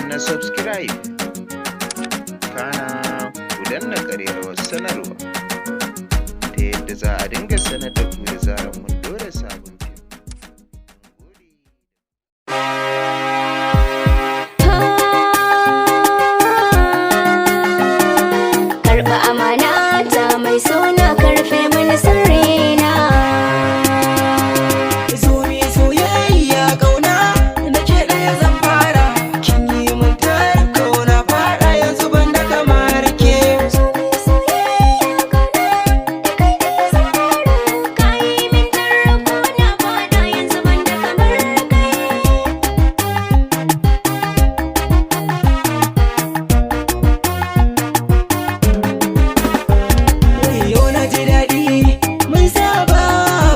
danna subscribe kana ku danna ƙararrawar sanarwa ta yadda za a dinga sanar da ku da zarar mun ɗora sabon fim. Karɓi amana ta mai suna karfe mini sirrina. Zo mi soyayya ƙauna da ke ɗaya zan fara. Kin yi min tarko na faɗa yanzu ban da kamar ke. Zo mi soyayya ƙauna da kai ɗaya zan fara. Ka yi min tarko na faɗa yanzu ban da kamar kai. Wayo na ji daɗi mun saba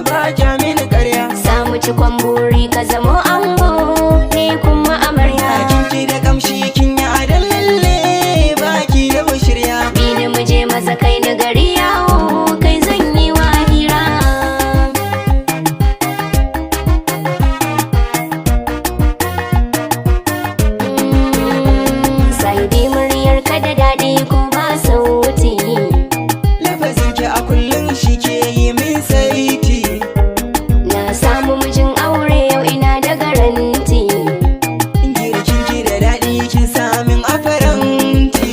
ba kya mini ƙarya. Samu cikon buri ka zamo ango ne kuma amarya. Kin ki da kamshi kin yi adon lalle ba ki da shirya. Bi ni mu je masa kai ni gari yawo kai zan yi wa hira. Sai dai muryar ka da daɗi ko ba sauti. Lafazin ki a kullum shi ke yi min saiti. Na samu mijin aure yau ina da garanti. Girkin ki da daɗi kin samin a faranti.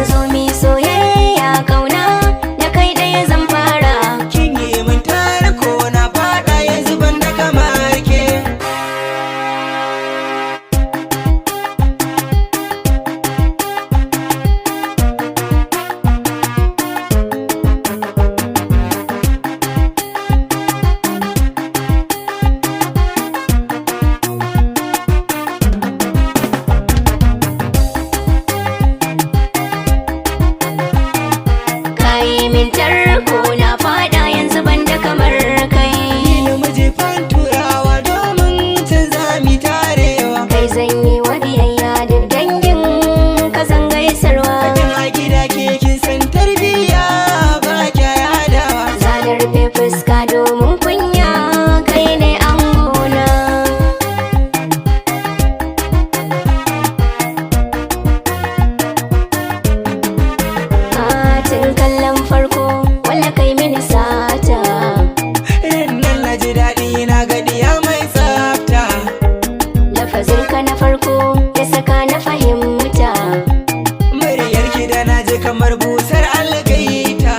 Zo mi soyayya kauna da kai ɗaya zan fara. Kin yi min tarko na faɗa yanzu ban da kamar ke. Kayi min tarko na fada yanzu ban da kamar kai. Ni namiji fan turawa domin canza mi tarewa. Kai zan yi wa biyayya duk dangin ka zan gaisarwa. Kin a gida ke kin san tarbiyya ba kya yadawa. Zana rufe fuska domin kunya kai ne angona. Tun kallon farko wanda kai mini sata. Rannan na ji daɗi na gadiya mai tsafta. Lafazinka na farko ya saka na fahimta. Muryar ki da na ji kamar busar algaita.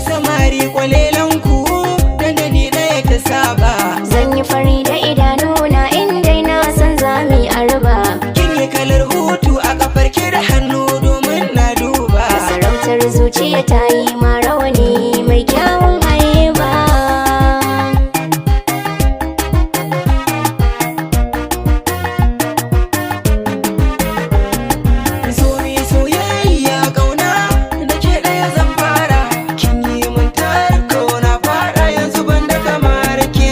Samari kwalelan ku dan da ni ɗaya ta saba. Zan yi fari da idanuna in dai na san zami arba. Kin yi kalar hutu a kafar ki da hannu domin na duba. Sarautar zuciya ta yi ma rawani mai kyawun haiba. Zo mi soyayya ƙauna da ke ɗaya zan fara. Kin yi min tarko na faɗa yanzu ban da kamar ke.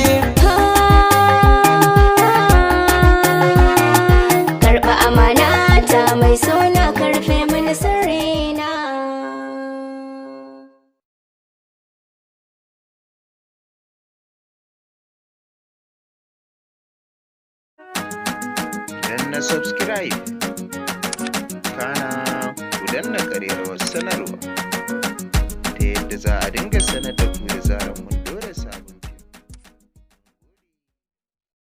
Karɓi amana ta mai suna karfe mini sirrina. Danna subscribe kana ku danna ƙararrawar sanarwa ta yadda za a dinga